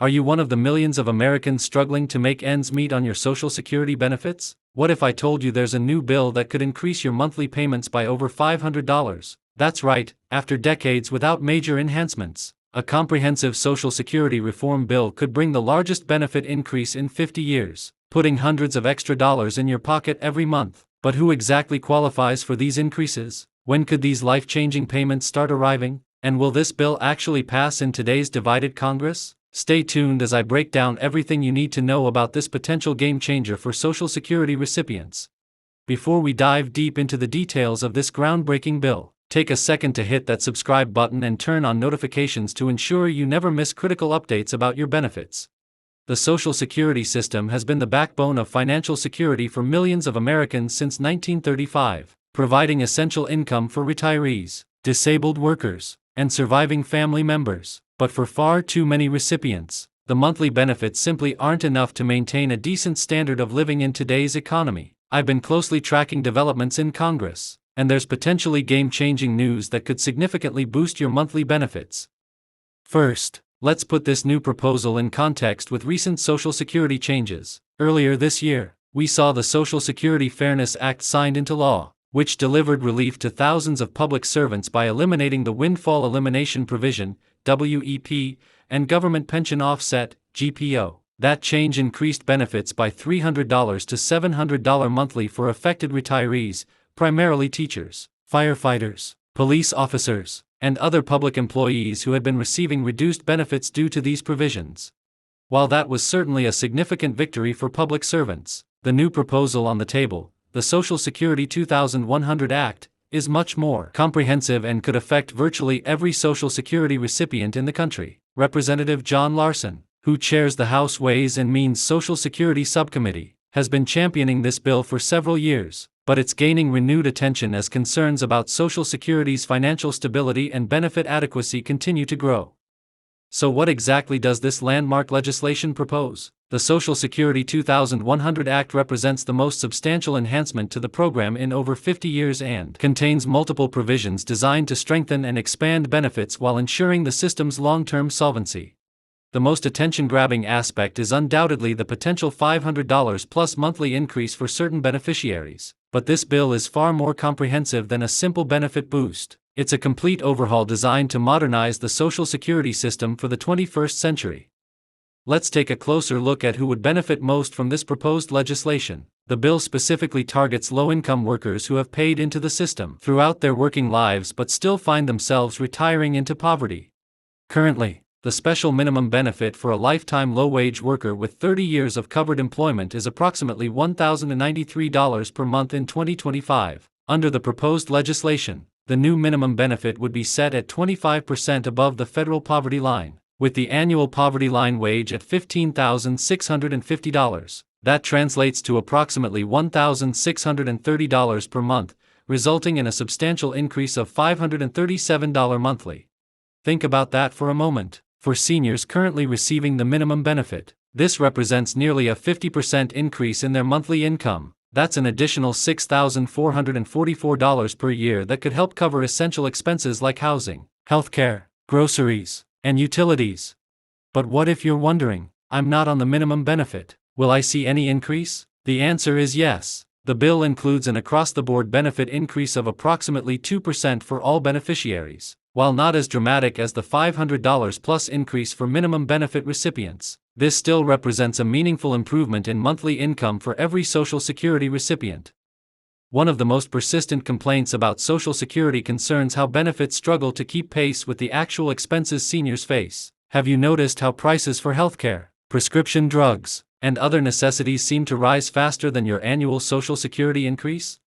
Are you one of the millions of Americans struggling to make ends meet on your Social Security benefits? What if I told you there's a new bill that could increase your monthly payments by over $500? That's right, after decades without major enhancements, a comprehensive Social Security reform bill could bring the largest benefit increase in 50 years, putting hundreds of extra dollars in your pocket every month. But who exactly qualifies for these increases? When could these life-changing payments start arriving? And will this bill actually pass in today's divided Congress? Stay tuned as I break down everything you need to know about this potential game-changer for Social Security recipients. Before we dive deep into the details of this groundbreaking bill, take a second to hit that subscribe button and turn on notifications to ensure you never miss critical updates about your benefits. The Social Security system has been the backbone of financial security for millions of Americans since 1935, providing essential income for retirees, disabled workers, and surviving family members. But for far too many recipients, the monthly benefits simply aren't enough to maintain a decent standard of living in today's economy. I've been closely tracking developments in Congress, and there's potentially game-changing news that could significantly boost your monthly benefits. First, let's put this new proposal in context with recent Social Security changes. Earlier this year, we saw the Social Security Fairness Act signed into law, which delivered relief to thousands of public servants by eliminating the windfall elimination provision, WEP, and government pension offset, GPO. That change increased benefits by $300 to $700 monthly for affected retirees, primarily teachers, firefighters, police officers, and other public employees who had been receiving reduced benefits due to these provisions. While that was certainly a significant victory for public servants, the new proposal on the table, the Social Security 2100 Act, is much more comprehensive and could affect virtually every Social Security recipient in the country. Representative John Larson, who chairs the House Ways and Means Social Security Subcommittee, has been championing this bill for several years, but it's gaining renewed attention as concerns about Social Security's financial stability and benefit adequacy continue to grow. So what exactly does this landmark legislation propose? The Social Security 2100 Act represents the most substantial enhancement to the program in over 50 years and contains multiple provisions designed to strengthen and expand benefits while ensuring the system's long-term solvency. The most attention-grabbing aspect is undoubtedly the potential $500 plus monthly increase for certain beneficiaries. But this bill is far more comprehensive than a simple benefit boost. It's a complete overhaul designed to modernize the Social Security system for the 21st century. Let's take a closer look at who would benefit most from this proposed legislation. The bill specifically targets low-income workers who have paid into the system throughout their working lives but still find themselves retiring into poverty. Currently, the special minimum benefit for a lifetime low-wage worker with 30 years of covered employment is approximately $1,093 per month in 2025. Under the proposed legislation, the new minimum benefit would be set at 25% above the federal poverty line, with the annual poverty line wage at $15,650. That translates to approximately $1,630 per month, resulting in a substantial increase of $537 monthly. Think about that for a moment. For seniors currently receiving the minimum benefit, this represents nearly a 50% increase in their monthly income. That's an additional $6,444 per year that could help cover essential expenses like housing, healthcare, groceries, and utilities. But what if you're wondering, I'm not on the minimum benefit, will I see any increase? The answer is yes. The bill includes an across-the-board benefit increase of approximately 2% for all beneficiaries. While not as dramatic as the $500 plus increase for minimum benefit recipients, this still represents a meaningful improvement in monthly income for every Social Security recipient. One of the most persistent complaints about Social Security concerns how benefits struggle to keep pace with the actual expenses seniors face. Have you noticed how prices for healthcare, prescription drugs, and other necessities seem to rise faster than your annual Social Security increase?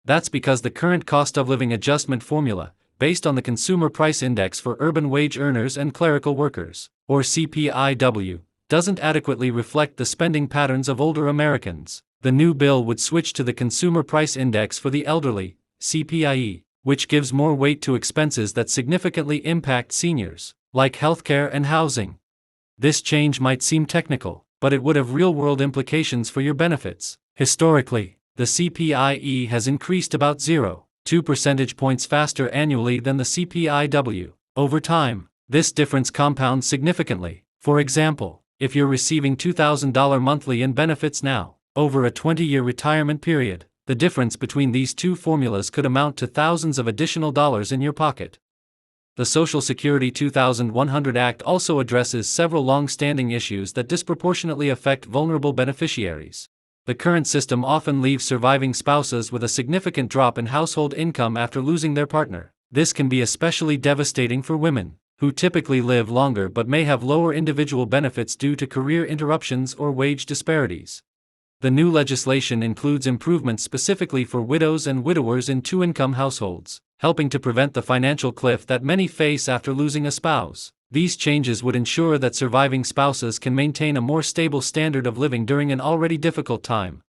That's because the current cost of living adjustment formula, based on the Consumer Price Index for urban wage earners and clerical workers, or CPIW, doesn't adequately reflect the spending patterns of older Americans. The new bill would switch to the Consumer Price Index for the elderly, CPIE, which gives more weight to expenses that significantly impact seniors, like healthcare and housing. This change might seem technical, but it would have real-world implications for your benefits. Historically, the CPIE has increased about 0.2 percentage points faster annually than the CPIW. Over time, this difference compounds significantly, For example, if you're receiving $2,000 monthly in benefits now, over a 20-year retirement period, the difference between these two formulas could amount to thousands of additional dollars in your pocket. The Social Security 2100 Act also addresses several long-standing issues that disproportionately affect vulnerable beneficiaries. The current system often leaves surviving spouses with a significant drop in household income after losing their partner. This can be especially devastating for women, who typically live longer but may have lower individual benefits due to career interruptions or wage disparities. The new legislation includes improvements specifically for widows and widowers in two-income households, helping to prevent the financial cliff that many face after losing a spouse. These changes would ensure that surviving spouses can maintain a more stable standard of living during an already difficult time.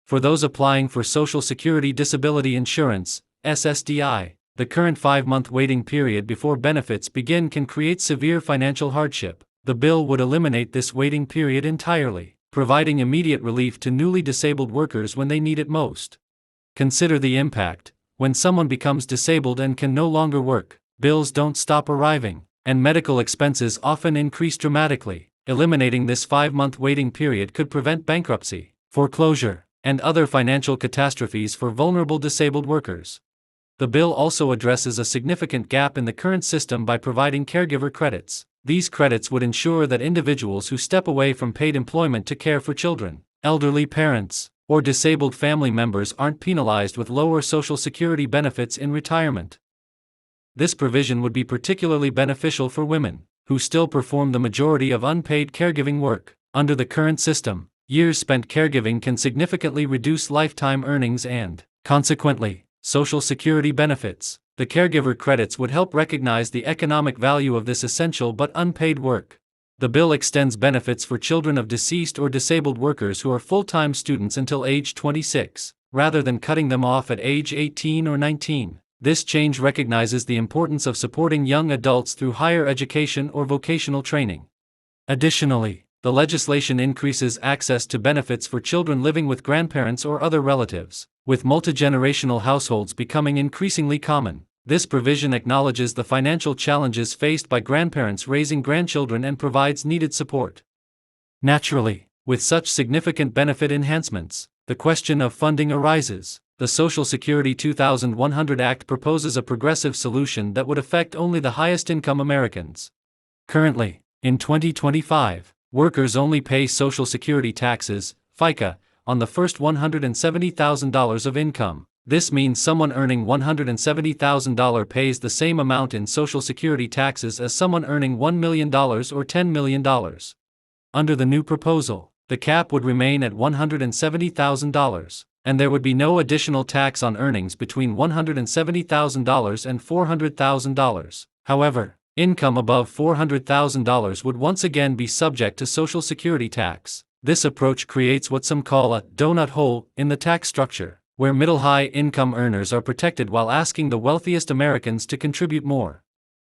For those applying for Social Security Disability Insurance, SSDI, the current 5-month waiting period before benefits begin can create severe financial hardship. The bill would eliminate this waiting period entirely, providing immediate relief to newly disabled workers when they need it most. Consider the impact. When someone becomes disabled and can no longer work, bills don't stop arriving, and medical expenses often increase dramatically. Eliminating this 5-month waiting period could prevent bankruptcy, foreclosure, and other financial catastrophes for vulnerable disabled workers. The bill also addresses a significant gap in the current system by providing caregiver credits. These credits would ensure that individuals who step away from paid employment to care for children, elderly parents, or disabled family members aren't penalized with lower Social Security benefits in retirement. This provision would be particularly beneficial for women, who still perform the majority of unpaid caregiving work. Under the current system, years spent caregiving can significantly reduce lifetime earnings and, consequently, Social Security benefits. The caregiver credits would help recognize the economic value of this essential but unpaid work. The bill extends benefits for children of deceased or disabled workers who are full-time students until age 26, rather than cutting them off at age 18 or 19. This change recognizes the importance of supporting young adults through higher education or vocational training. Additionally, the legislation increases access to benefits for children living with grandparents or other relatives, with multi-generational households becoming increasingly common. This provision acknowledges the financial challenges faced by grandparents raising grandchildren and provides needed support. Naturally, with such significant benefit enhancements, the question of funding arises. The Social Security 2100 Act proposes a progressive solution that would affect only the highest-income Americans. Currently, in 2025, workers only pay Social Security taxes, FICA, on the first $170,000 of income. This means someone earning $170,000 pays the same amount in Social Security taxes as someone earning $1 million or $10 million. Under the new proposal, the cap would remain at $170,000, and there would be no additional tax on earnings between $170,000 and $400,000. However, income above $400,000 would once again be subject to Social Security tax. This approach creates what some call a donut hole in the tax structure, where middle-high income earners are protected while asking the wealthiest Americans to contribute more.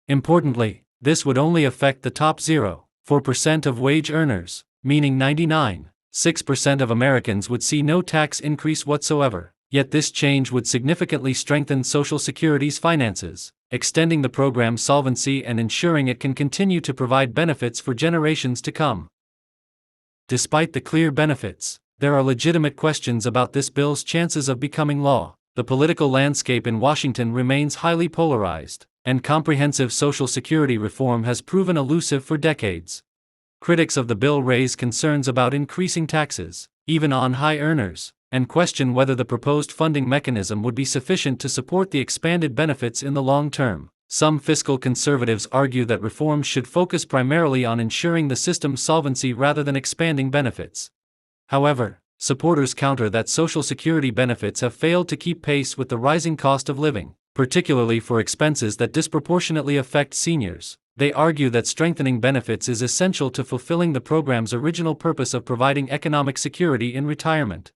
Importantly, this would only affect the top 0.4% of wage earners, meaning 99.6% of Americans would see no tax increase whatsoever. Yet this change would significantly strengthen Social Security's finances, extending the program's solvency and ensuring it can continue to provide benefits for generations to come. Despite the clear benefits, there are legitimate questions about this bill's chances of becoming law. The political landscape in Washington remains highly polarized, and comprehensive Social Security reform has proven elusive for decades. Critics of the bill raise concerns about increasing taxes, even on high earners, and question whether the proposed funding mechanism would be sufficient to support the expanded benefits in the long term. Some fiscal conservatives argue that reforms should focus primarily on ensuring the system's solvency rather than expanding benefits. However, supporters counter that Social Security benefits have failed to keep pace with the rising cost of living, particularly for expenses that disproportionately affect seniors. They argue that strengthening benefits is essential to fulfilling the program's original purpose of providing economic security in retirement.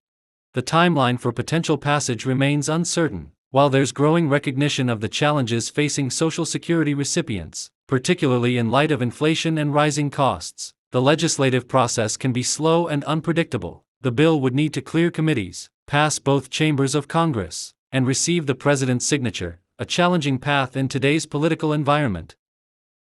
The timeline for potential passage remains uncertain. While there's growing recognition of the challenges facing Social Security recipients, particularly in light of inflation and rising costs, the legislative process can be slow and unpredictable. The bill would need to clear committees, pass both chambers of Congress, and receive the president's signature, a challenging path in today's political environment.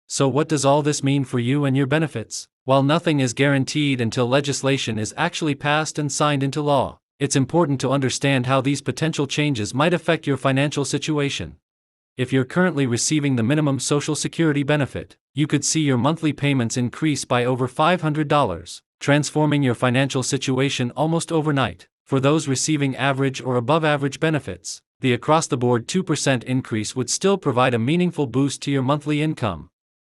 So what does all this mean for you and your benefits? While nothing is guaranteed until legislation is actually passed and signed into law, it's important to understand how these potential changes might affect your financial situation. If you're currently receiving the minimum Social Security benefit, you could see your monthly payments increase by over $500, transforming your financial situation almost overnight. For those receiving average or above-average benefits, the across-the-board 2% increase would still provide a meaningful boost to your monthly income.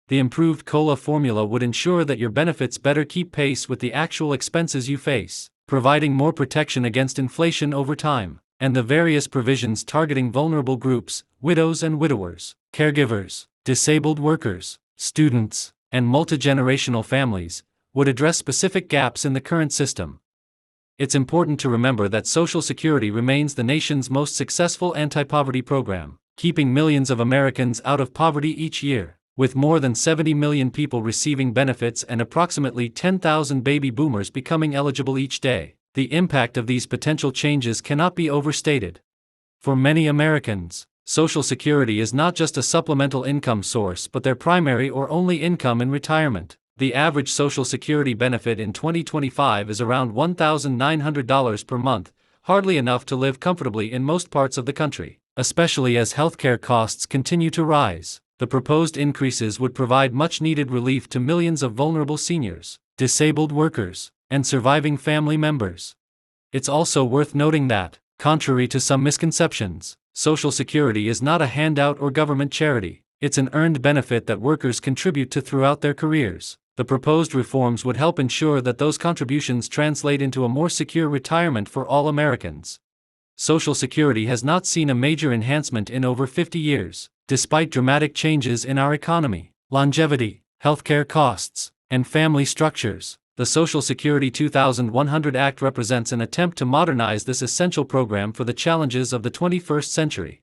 The improved COLA formula would ensure that your benefits better keep pace with the actual expenses you face, providing more protection against inflation over time. And the various provisions targeting vulnerable groups, widows and widowers, caregivers, disabled workers, students, and multi-generational families, would address specific gaps in the current system. It's important to remember that Social Security remains the nation's most successful anti-poverty program, keeping millions of Americans out of poverty each year. With more than 70 million people receiving benefits and approximately 10,000 baby boomers becoming eligible each day, the impact of these potential changes cannot be overstated. For many Americans, Social Security is not just a supplemental income source but their primary or only income in retirement. The average Social Security benefit in 2025 is around $1,900 per month, hardly enough to live comfortably in most parts of the country, especially as healthcare costs continue to rise. The proposed increases would provide much-needed relief to millions of vulnerable seniors, disabled workers, and surviving family members. It's also worth noting that, contrary to some misconceptions, Social Security is not a handout or government charity. It's an earned benefit that workers contribute to throughout their careers. The proposed reforms would help ensure that those contributions translate into a more secure retirement for all Americans. Social Security has not seen a major enhancement in over 50 years, despite dramatic changes in our economy, longevity, healthcare costs, and family structures. The Social Security 2100 Act represents an attempt to modernize this essential program for the challenges of the 21st century.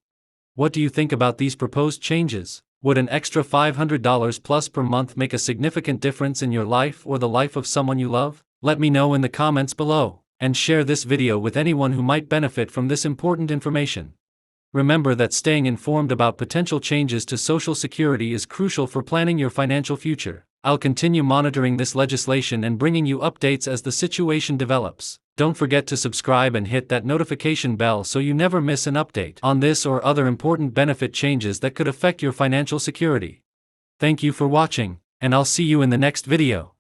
What do you think about these proposed changes? Would an extra $500 plus per month make a significant difference in your life or the life of someone you love? Let me know in the comments below, and share this video with anyone who might benefit from this important information. Remember that staying informed about potential changes to Social Security is crucial for planning your financial future. I'll continue monitoring this legislation and bringing you updates as the situation develops. Don't forget to subscribe and hit that notification bell so you never miss an update on this or other important benefit changes that could affect your financial security. Thank you for watching, and I'll see you in the next video.